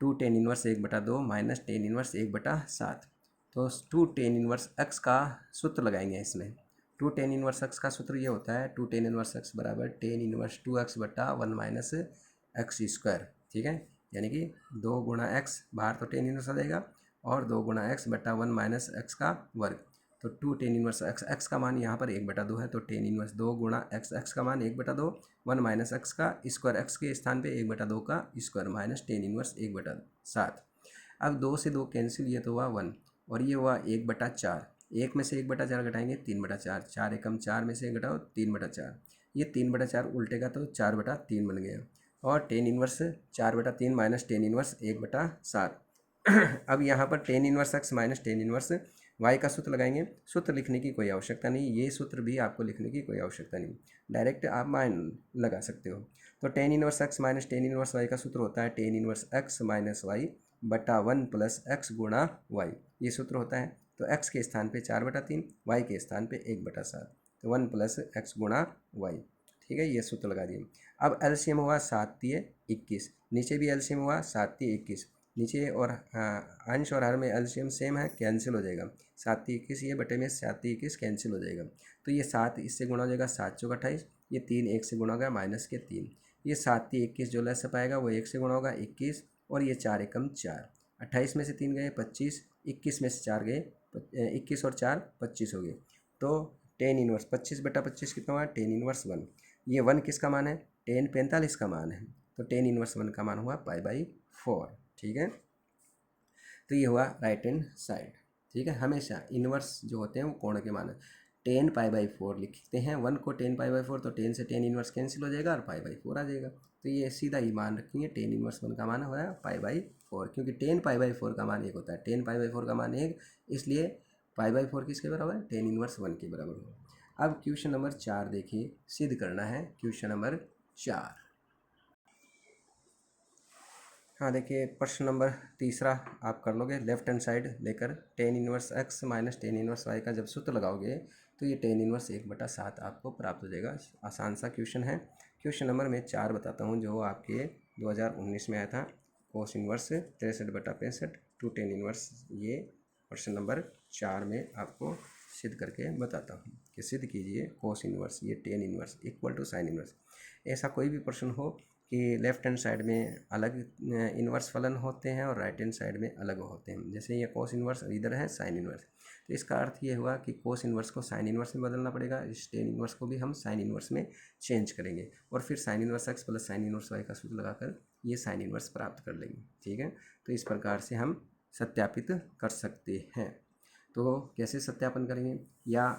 2 tan inverse 1/2 minus tan inverse 1/7। तो 2 tan इनवर्स x का सूत्र लगाएंगे इसमें। 2 tan इनवर्स x का सूत्र ये होता है 2 tan इनवर्स x बराबर tan inverse 2x/1 minus x square. ठीक है, यानी कि 2 गुणा x, बाहर तो tan इनवर्स आ जाएगा, और 2 गुणा x/1 माइनस एक्स का वर्ग। तो 2 tan इनवर्स x का मान यहाँ पर 1/2 है, तो tan इनवर्स 2 गुणा x का मान 1/2, 1 माइनस एक्स का स्क्वायर, x के स्थान पे 1/2 का स्क्वायर माइनस tan इनवर्स 1/7। अब 2 से 2 कैंसिल, ये तो हुआ 1 और ये हुआ 1/4। 1 में से 1/4 घटाएंगे 3/4, 4 एकम 4 में से घटाओ 3/4, ये 3/4 उल्टेगा तो 4/3 बन गया। और tan inverse 4/3 minus tan inverse 1/7। अब यहाँ पर tan inverse x minus tan inverse y का सूत्र लगाएंगे। सूत्र लिखने की कोई आवश्यकता नहीं, ये सूत्र भी आपको लिखने की कोई आवश्यकता नहीं, डायरेक्ट आप मान लगा सकते हो। तो tan inverse x minus tan inverse y का सूत्र होता है tan inverse x minus y बटा 1 प्लस x गुणा y, ये सूत्र होता है। तो x के स्थान पे 4/3, y के स्थान पे 1/7, तो 1 प्लस x गुणा y। ठीक है, ये सूत्र लगा दिए। अब एलसीएम हुआ 7 × 21, नीचे भी एलसीएम हुआ 7 × 21, नीचे और अंश और हर में एलसीएम सेम है, कैंसिल हो जाएगा। 7 × 21 ये बटे में 7 × 21 कैंसिल हो जाएगा। तो ये 7 इससे गुणा हो जाएगा, 7 × 4 = 28, ये 3 1 से गुणा होगा -3, ये 7 × 21 जो लस पाएगा वो 1 से गुणा होगा 21, और ये 4 एकम 4, 28 में से 3 गए 25, 21 में से 4 गए 21 और 4 25 हो गए। तो tan इनवर्स 25/25 कितना हुआ, tan इनवर्स 1। ये 1 किसका मान है, tan 45 का मान है, तो tan इनवर्स 1 का मान हुआ π/4। ठीक है, तो ये हुआ राइट हैंड साइड। ठीक है, हमेशा इनवर्स जो होते हैं वो कोण के मान है। tan π/4 लिखते हैं, 1 को tan π/4, तो tan से tan इनवर्स कैंसिल हो जाएगा और π/4 आ जाएगा। तो ये सीधा ही मान रखेंगे, tan इनवर्स 1 का मान हुआ π/4, क्योंकि tan π/4 का मान 1 होता है, tan π/4 का मान 1, इसलिए π/4 किसके बराबर है, tan इनवर्स 1 के बराबर होगा। अब क्वेश्चन नंबर 4 देखिए, सिद्ध करना है क्वेश्चन नंबर 4। हाँ देखिए प्रश्न नंबर तीसरा आप कर लोगे। लेफ्ट हैंड साइड लेकर tan inverse x minus tan inverse y का जब सूत्र लगाओगे तो ये tan इनवर्स 1/7 आपको प्राप्त हो जाएगा। आसान सा क्वेश्चन है। क्वेश्चन नंबर मैं 4 बताता हूँ, जो आपके 2019 में आया था। Cos inverse 63/65 to tan inverse, ये प्रश्न नंबर 4 में आपको सिद्ध करके बताता हूँ कि सिद्ध कीजिए कोस इनवर्स ये tan inverse equal to sine inverse. ऐसा कोई भी प्रश्न हो कि लेफ्ट हैंड साइड में अलग इन्वर्स फलन होते हैं और राइट हैंड साइड में अलग होते हैं, जैसे ये कोस इन्वर्स इधर है साइन इन्वर्स, तो इसका अर्थ ये हुआ कि कोस इन्वर्स को साइन इन्वर्स में बदलना पड़ेगा, इस टेन इन्वर्स को भी हम साइन इन्वर्स में चेंज करेंगे और फिर sine inverse x plus sine inverse y का सूत्र लगाकर ये साइन इन्वर्स प्राप्त कर लेंगे। ठीक है, तो इस प्रकार से हम सत्यापित कर सकते हैं। तो कैसे सत्यापन करेंगे, या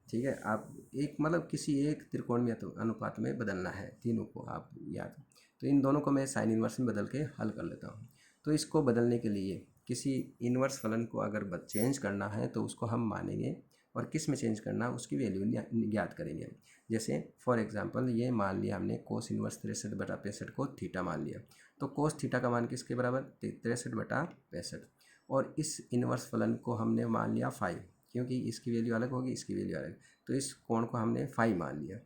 ठीक है आप एक मतलब किसी एक त्रिकोणीय अनुपात में बदलना है, तीनों को आप याद, तो इन दोनों को मैं साइन इन्वर्स में बदल के हल कर लेता हूँ। तो इसको बदलने के लिए किसी इन्वर्स फलन को अगर चेंज करना है तो उसको हम मानेंगे और किस में चेंज करना है उसकी वैल्यू ज्ञात करेंगे। जैसे फॉर एग्जांपल ये मान लिया हमने कोस इन्वर्स 63/65 को थीटा मान लिया, तो कोस थीटा का मान किसके बराबर 63/65, और इस इन्वर्स फलन को हमने मान लिया 5, क्योंकि इसकी वैल्यू अलग होगी इसकी वैल्यू अलग, तो इस कोण को हमने 5 मान लिया।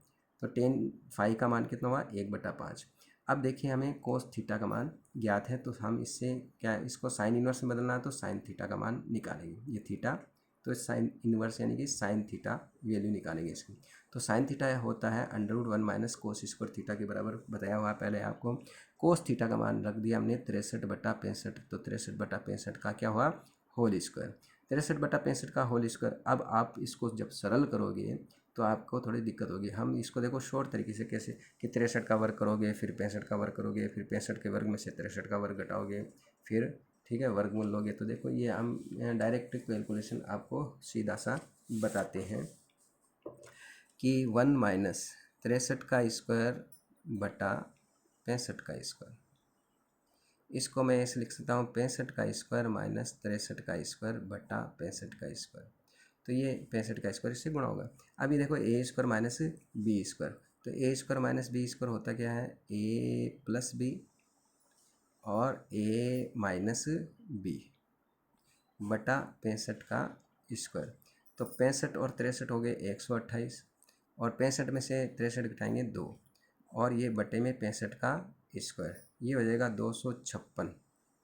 तो tan 5 का मान कितना हुआ 1/5। अब देखिए हमें कोस थीटा का मान ज्ञात है, तो हम इससे क्या इसको साइन इन्वर्स में बदलना है, तो साइन थीटा का मान निकालेंगे। ये थीटा, तो साइन इन्वर्स यानी कि साइन थीटा वैल्यू निकालेंगे इसकी। तो साइन थीटा होता है √1 माइनस कोस स्क्वायर थीटा के बराबर, बताया हुआ पहले आपको। कोस थीटा का मान रख दिया हमने 63/65, तो 63/65 का क्या हुआ होल स्क्वायर, 63/65 का होल स्क्वायर। अब आप इसको जब सरल करोगे तो आपको थोड़ी दिक्कत होगी। हम इसको देखो शॉर्ट तरीके से कैसे कि 63 का वर्ग करोगे, फिर 65 का वर्ग करोगे, फिर 65 के वर्ग में से 63 का वर्ग घटाओगे, फिर ठीक है वर्गमूल लोगे। तो देखो ये हम डायरेक्ट कैलकुलेशन आपको सीधा सा बताते हैं कि 1 माइनस 63 का स्क्वायर बटा 65 का स्क्वायर, इसको मैं ऐसे लिख सकता हूँ 65 का स्क्वायर माइनस 63 का स्क्वायर बटा 65 का स्क्वायर। तो ये 65 का स्क्वायर इससे गुणा होगा। अभी देखो ए स्क्वायर माइनस बी स्क्वायर, तो ए स्क्वायर माइनस बी स्क्वायर होता क्या है, ए प्लस बी और ए माइनस बी बटा 65 का स्क्वायर। तो 65 और 63 हो गए 128, और 65 में से 63 घटाएंगे 2, और ये बटे में 65 का स्क्वायर, ये हो जाएगा 256।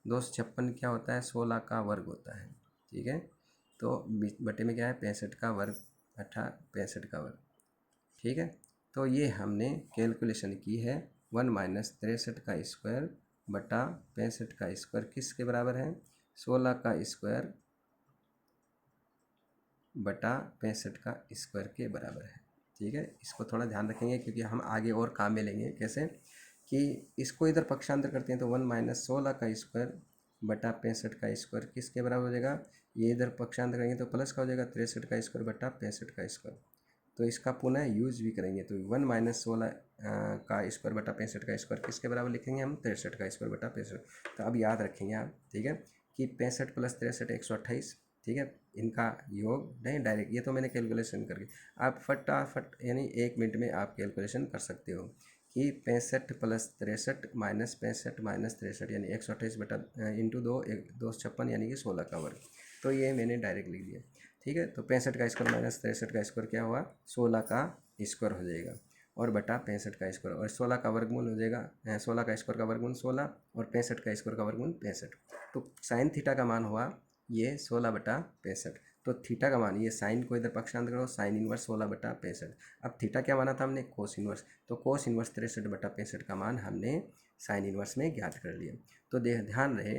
256 क्या होता है, 16 का वर्ग होता है। ठीक है, तो बटे में क्या है 65 का वर्ग 65 का वर्ग। ठीक है, तो ये हमने कैलकुलेशन की है 1 माइनस 63 का स्क्वायर बटा 65 का स्क्वायर किसके बराबर है, 16 का स्क्वायर बटा 65 का स्क्वायर के बराबर है। ठीक है, इसको थोड़ा ध्यान रखेंगे क्योंकि हम आगे और काम में लेंगे। कैसे कि इसको इधर पक्षांतर करते हैं तो 1 माइनस 16 का स्क्वायर बटा 65 का स्क्वायर किसके बराबर हो जाएगा, ये इधर पक्षांतर करेंगे तो प्लस का हो जाएगा 63 का स्क्वायर बटा 65 का स्क्वायर। तो इसका पुनः यूज भी करेंगे तो 1 माइनस 16 का स्क्वायर बटा 65 का स्क्वायर किसके बराबर लिखेंगे हम, 63 का स्क्वायर बटा 65। तो अब याद रखेंगे आप, ठीक है, कि 65 प्लस 63 128। ठीक है, इनका योग नहीं डायरेक्ट, ये तो मैंने कैलकुलेशन करके, आप फटाफट यानी 1 मिनट में आप कैलकुलेशन कर सकते हो कि 65 प्लस 63 माइनस 65 माइनस 63 यानी 128 बटा इंटू 256 यानी कि 16 का वर्ग। तो ये मैंने डायरेक्ट लिख दिया। ठीक है, तो 65 का स्क्वायर माइनस 63 का स्क्वायर क्या हुआ, 16 का स्क्वायर हो जाएगा, और बटा 65 का स्क्वायर, और 16 का वर्गमूल हो जाएगा 16 का स्क्वायर का वर्गमूल 16, और 65 का स्क्वायर का वर्गमूल 65। तो साइन थीटा का मान हुआ ये 16 बटा 65। तो थीटा का मान, ये साइन को इधर पक्षांतर करो, साइन इनवर्स 16 बटा 65। अब थीटा क्या माना था हमने, कोस इनवर्स, तो कोस इनवर्स 63 बटा 65 का मान हमने साइन इनवर्स में ज्ञात कर लिया। तो ध्यान रहे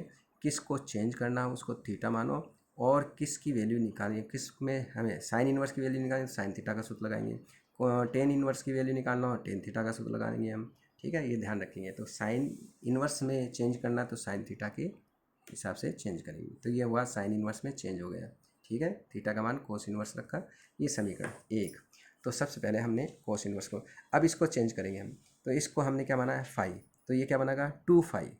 किसको चेंज करना हो उसको थीटा मानो, और किसकी वैल्यू निकालनी है, किस में हमें साइन इनवर्स की वैल्यू निकालेंगे तो साइन थीटा का सूत्र लगाएंगे, टेन इनवर्स की वैल्यू निकालना हो टेन थीटा का सूत्र लगाएंगे हम। ठीक है, ये ध्यान रखेंगे। तो साइन इनवर्स में चेंज करना तो साइन थीटा के हिसाब से चेंज करेंगे। तो ये हुआ साइन इनवर्स में चेंज हो गया। ठीक है, थीटा का मान कोस इनवर्स रखा, ये समीकरण 1। तो सबसे पहले हमने कोस इनवर्स को, अब इसको चेंज करेंगे हम, तो इसको हमने क्या माना है फाई, तो ये क्या बनेगा 2 फाई,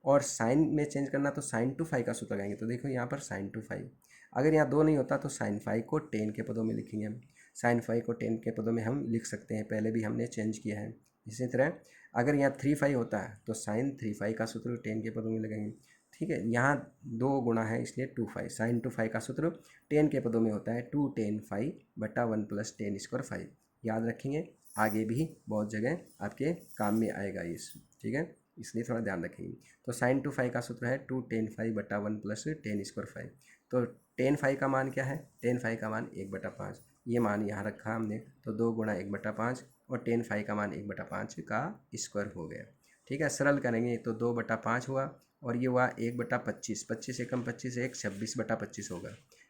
और साइन में चेंज करना तो साइन 2 फाई का सूत्र लगाएंगे। तो देखो यहाँ पर साइन 2 फाई, अगर यहाँ 2 नहीं होता तो साइन फाई को 10 के पदों में लिखेंगे हम, साइन फाई को 10 के पदों में हम लिख सकते हैं, पहले भी हमने चेंज किया है। इसी तरह अगर यहाँ 3 फाई होता है तो साइन 3 फाई का सूत्र 10 के पदों में लगाएंगे। ठीक है, यहाँ 2 गुना है इसलिए 2 फाई, साइन 2 फाई का सूत्र 10 के पदों में होता है 2 10 फाई बटा 1 प्लस 10 स्क्वायर फाई। याद रखेंगे, आगे भी बहुत जगह आपके काम में आएगा इस। ठीक है, इसलिए थोड़ा ध्यान रखेंगे। तो साइन 2 फाई का सूत्र है 2 10 फाई बटा 1 प्लस 10 स्क्वायर फाई। तो 10 फाई का मान क्या है, 10 फाई का मान 1/5, ये मान यहाँ रखा हमने, तो 2 गुणा 1/5, और 10 फाई का मान 1/5 का स्क्वायर हो गया। ठीक है, सरल करेंगे तो 2/5 हुआ, और ये हुआ 1/25, 25 एकम 25 1 26/25 होगा।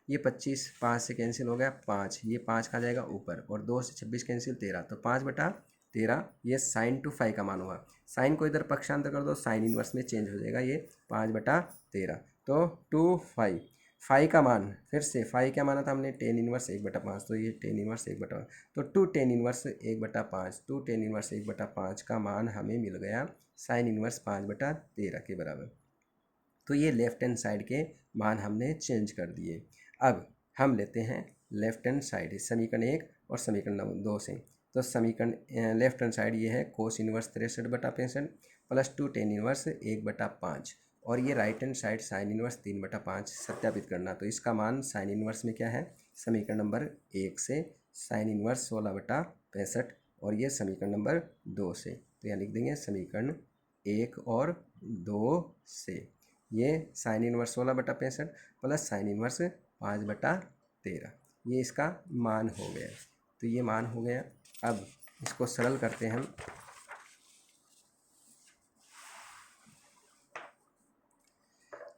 ये 25 5 से कैंसिल हो गया 5, ये 5 का जाएगा ऊपर, और 2 से 26 कैंसिल 13, तो 5/13, ये साइन 2 फाई का मान हुआ। साइन को इधर पक्षांतर कर दो, साइन इनवर्स में चेंज हो जाएगा, ये 5/13, तो 2 फाई। फाई का मान, फिर से फाई क्या माना था हमने, 10 इनवर्स 1/5, तो ये 10 इनवर्स 1/5, तो 2 10 इनवर्स 1/5, 2 10 इनवर्स 1/5 का मान हमें मिल गया साइन इनवर्स 5/13 के बराबर। तो ये लेफ्ट हैंड साइड के मान हमने चेंज कर दिए। अब हम लेते हैं लेफ्ट हैंड साइड, समीकरण 1 और समीकरण 2 से। तो समीकरण लेफ्ट हैंड साइड ये है कोस इनवर्स 63/65 प्लस 2 10 इनवर्स 1/5, और ये right hand side sine inverse 3/5 सत्यापित करना। तो इसका मान साइन इनवर्स में क्या है, समीकरण नंबर 1 से साइन इनवर्स 16/65, और ये समीकरण नंबर 2 से। तो यहाँ लिख देंगे समीकरण 1 और 2 से, ये sine inverse 16/65 plus sine inverse 5/13, ये इसका मान हो गया। तो ये मान हो गया। अब इसको सरल करते हैं हम।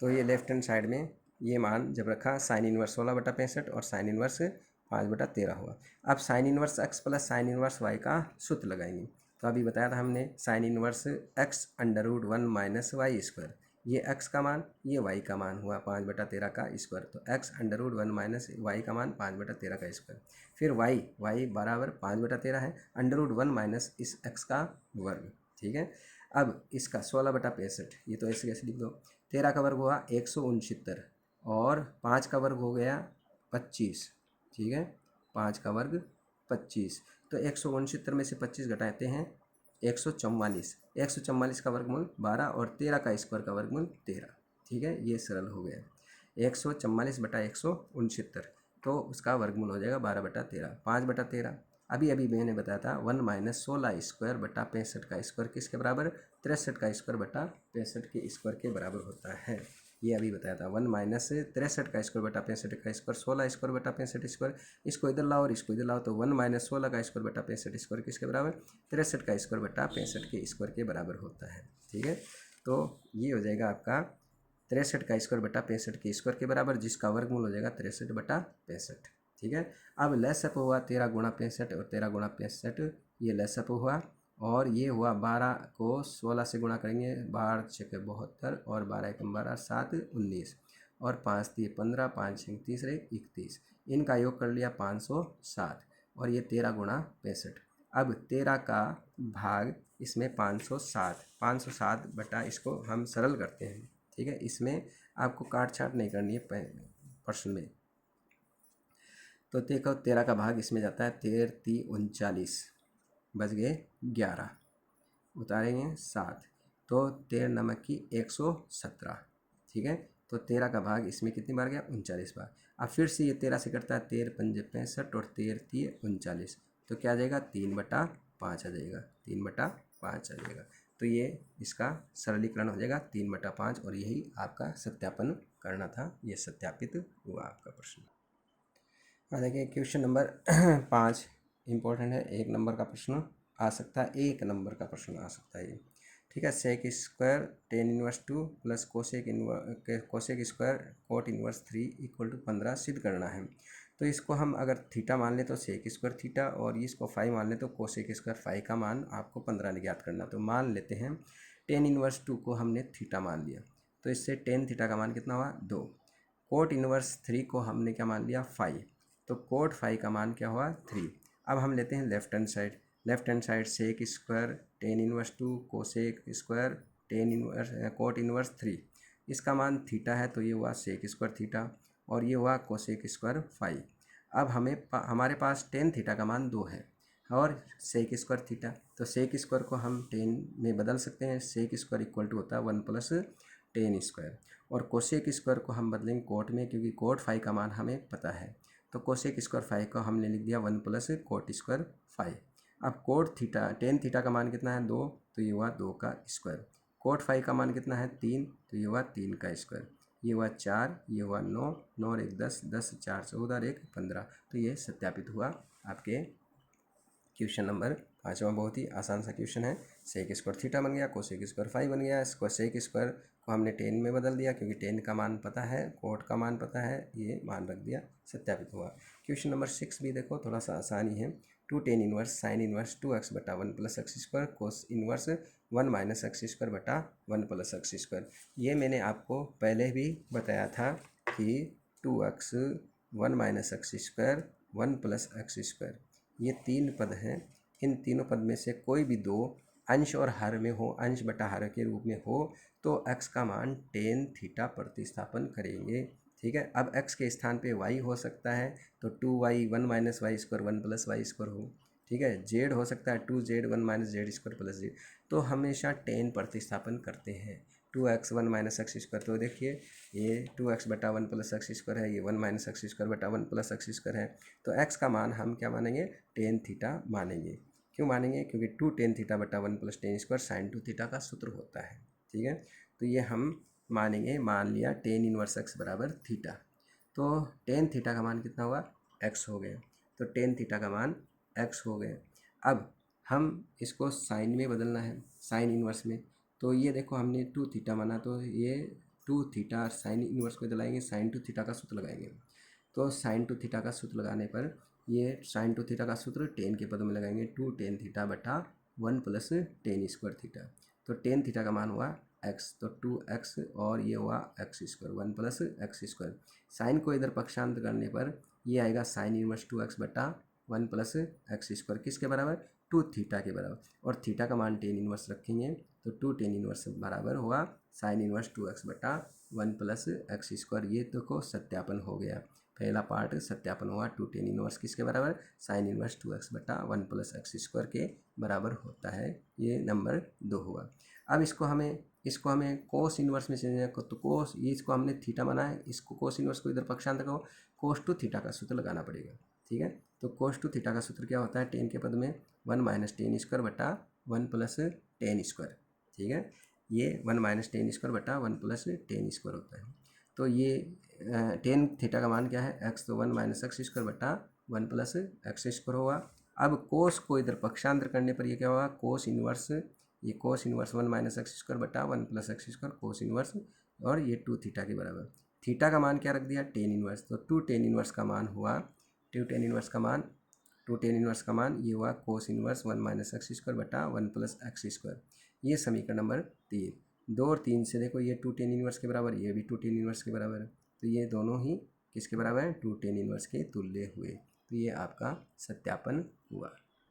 तो ये लेफ्ट हैंड साइड में ये मान जब रखा साइन इनवर्स 16/65 और साइन इनवर्स 5/13 हुआ। अब sine inverse x plus sine inverse y का सूत्र लगाएंगे। तो अभी बताया था हमने sine inverse x under root 1 minus y square, ये एक्स का मान ये वाई का मान हुआ 5/13 का स्क्वायर। तो x under root 1 minus y का मान 5/13 का स्क्वायर। फिर वाई बराबर 5/13 है, अंडर रूट 1 माइनस इस एक्स का वर्ग, ठीक है। अब इसका 16/65, ये तो ऐसे कैसे लिख दो। 13 का वर्ग हुआ 169 और 5 का वर्ग हो गया 25, ठीक है। 5 का वर्ग 25, तो 169 में से 25 घटाते हैं 144, 144 का वर्गमूल 12 और 13 का स्क्वायर का वर्गमूल 13, ठीक है। ये सरल हो गया 144/169, तो उसका वर्गमूल हो जाएगा 12/13, 5/13। अभी अभी मैंने बताया था 1 माइनस 16 स्क्वायर बटा 65 का स्क्वायर किसके बराबर, 63 का स्क्वायर बटा 65 के स्क्वायर के बराबर होता है। ये अभी बताया था 1 माइनस 63 का स्क्वायर बटा 65 का स्क्वायर 16 स्क्वायर बटा 65 स्क्वायर, इसको इधर लाओ और इसको इधर लाओ, तो 1 माइनस 16 का स्क्वायर बटा 65 स्क्वायर किसके बराबर, 63 का स्क्वायर बटा 65 के स्क्वायर के बराबर होता है, ठीक है। तो ये हो जाएगा आपका 63 का स्क्वायर बटा 65 के स्क्वायर के बराबर, जिसका वर्गमूल हो जाएगा 63/65, ठीक है। अब लेस अप हुआ 13 गुणा 65 और 13 गुणा 65, ये लेस अप हुआ और ये हुआ 12 को 16 से गुणा करेंगे, 12 6 72 और 12 एकम 12 7 19 और 5 3 15 5 6 30 31, इनका योग कर लिया 507 और ये 13 गुणा 65। अब 13 का भाग इसमें 507 बटा, इसको हम सरल करते हैं, ठीक है। इसमें आपको काट छाट नहीं करनी है प्रश्न में। तो देखो 13 का भाग इसमें जाता है 13 3 39, बच गए 11, उतारेंगे 7, तो 13 नमक की 117, ठीक है। तो 13 का भाग इसमें कितनी बार गया, 39 बार। अब फिर से ये 13 से करता है 13 पंजे 65 और 13 3 39, तो क्या आ जाएगा 3/5 आ जाएगा, 3/5 आ जाएगा। तो ये इसका सरलीकरण हो जाएगा 3/5 और यही आपका सत्यापन करना था, ये सत्यापित हुआ आपका प्रश्न। देखिए क्वेश्चन नंबर 5 इम्पोर्टेंट है, 1 नंबर का प्रश्न आ सकता है, 1 नंबर का प्रश्न आ सकता है ये, ठीक है। Sec square tan inverse 2 plus cosec square cot inverse 3 equal to 15 सिद्ध करना है। तो इसको हम अगर थीटा मान लें तो सेक स्क्वायर थीटा और इसको फाई मान लें तो कोसेक स्क्वायर फाई का मान आपको 15 ज्ञात करना। तो मान लेते हैं टेन इनवर्स 2 को हमने थीटा मान लिया, तो इससे टेन थीटा का मान कितना हुआ 2। कोट इनवर्स 3 को हमने क्या मान लिया 5, तो कोट 5 का मान क्या हुआ 3। अब हम लेते हैं left hand side sec square tan inverse 2 cosec square tan inverse cot inverse 3, इसका मान थीटा है तो ये हुआ सेक स्क्वायर थीटा और ये हुआ कोसेक स्क्वायर 5। अब हमारे पास टेन थीटा का मान 2 है और सेक स्क्वायर थीटा, तो सेक स्क्वायर को हम टेन में बदल सकते हैं, सेक स्क्वायर इक्वल टू होता है 1 प्लस टेन स्क्वायर, और कोसेक स्क्वायर को हम बदलेंगे कोट में क्योंकि कोट 5 का मान हमें पता है, तो कोसेक स्क्वायर 5 को हमने लिख दिया 1 प्लस कोट स्क्वायर 5। अब कोट थीटा टेन थीटा का मान कितना है 2, तो ये हुआ 2 का स्क्वायर। कोट 5 का मान कितना है 3, तो ये हुआ 3 का स्क्वायर। ये हुआ 4, ये हुआ 9, 9 और 1 10, 10 4 14 और 1 15। तो ये सत्यापित हुआ आपके क्वेश्चन नंबर 5वां। बहुत ही आसान सा क्वेश्चन है। सेक स्क्वायर थीटा बन गया, कोसेक स्क्वायर 5 बन गया, इसको सेक स्क्वायर को हमने 10 में बदल दिया क्योंकि 10 का मान पता है, कोट का मान पता है, ये मान रख दिया, सत्यापित हुआ। क्वेश्चन नंबर 6 भी देखो, थोड़ा सा आसानी है। 2 tan inverse sine inverse 2x बटा 1 plus x square cos inverse 1 minus x square बटा 1 प्लस एक्स स्क्वायर। ये मैंने आपको पहले भी बताया था कि 2x 1 minus x square 1 plus x square, ये 3 पद हैं। इन तीनों पद में से कोई भी 2 अंश और हर में हो, अंश बटा हर के रूप में हो, तो x का मान टेन थीटा प्रतिस्थापन करेंगे, ठीक है। अब x के स्थान पे y हो सकता है, तो 2y 1 minus y square 1 plus y square हो, ठीक है। z हो सकता है 2z 1 minus z square plus z, तो हमेशा टेन प्रतिस्थापन करते हैं। 2x 1 माइनस एक्स स्क्वायर, तो देखिए ये 2x बटा 1 प्लस एक्स स्क्वायर है, ये 1 माइनस एक्स स्क्वायर बटा 1 प्लस एक्स स्क्वायर है, तो x का मान हम क्या मानेंगे टेन थीटा मानेंगे। क्यों मानेंगे, क्योंकि 2 टेन थीटा बटा 1 plus tan square sine 2 theta का सूत्र होता है, ठीक है। तो ये हम मानेंगे, मान लिया टेन इनवर्स एक्स बराबर थीटा, तो टेन थीटा का मान कितना हुआ x हो गया, तो टेन थीटा का मान x हो गया। अब हम इसको साइन में बदलना है, साइन इनवर्स में, तो ये देखो हमने 2 थीटा माना, तो ये 2 थीटा साइन इनवर्स में बदलाएंगे, साइन 2 थीटा का सूत्र लगाएंगे, तो साइन टू थीटा का सूत्र लगाने पर ये साइन टू थीटा का सूत्र टेन के पदों में लगाएंगे, 2 टेन थीटा बटा 1 प्लस टेन स्क्वायर थीटा। तो टेन थीटा का मान हुआ x, तो 2x और ये हुआ x square, 1 plus x square. Sine को इधर पक्षांतर करने पर ये आएगा साइन इनवर्स 2x बटा 1 प्लस एक्स स्क्वायर, किसके बराबर, 2 थीटा के बराबर। और थीटा का मान टेन इनवर्स रखेंगे तो 2 टेन इनवर्स बराबर हुआ साइन इनवर्स 2x बटा 1 प्लस एक्स स्क्वायर। ये तो को सत्यापन हो गया, पहला पार्ट सत्यापन हुआ। 2 टेन इनवर्स किसके बराबर, साइन इनवर्स 2x बटा 1 प्लस एक्स स्क्वायर के बराबर होता है। ये नंबर 2 हुआ। अब इसको हमें कोस इनवर्स में चेंज करना, तो कोस, ये इसको हमने थीटा माना है, इसको कोस इनवर्स को इधर पक्षांतर करो, कोस टू थीटा का सूत्र लगाना पड़ेगा। ठीक है, तो कोस टू थीटा का सूत्र क्या होता है, टेन के पद में 1 माइनस टेन स्क्वायर बटा 1 प्लस टेन स्क्वायर। ठीक है, ये 1 माइनस टेन स्क्वायर बटा 1 प्लस टेन स्क्वायर होता है। तो ये टेन थीटा का मान क्या है, एक्स, तो 1 माइनस एक्स स्क्वायर बटा 1 प्लस एक्स स्क्वायर होगा। अब कोस को इधर पक्षांतर करने पर ये क्या होगा, कोस इनवर्स, ये cos inverse 1 minus x square बटा 1 plus x square cos inverse, और ये 2 थीटा के बराबर। थीटा का मान क्या रख दिया, टेन इनवर्स, तो 2 टेन इनवर्स का मान हुआ, 2 टेन इनवर्स का मान ये हुआ cos inverse 1 minus x square बटा 1 प्लस एक्स स्क्वायर। ये समीकरण नंबर 3। 2 और 3 से देखो, ये 2 टेन इनवर्स के बराबर, ये भी 2 टेन इनवर्स के बराबर है, तो ये दोनों ही किसके बराबर है, 2 टेन इनवर्स के तुल्य हुए। तो ये आपका सत्यापन हुआ।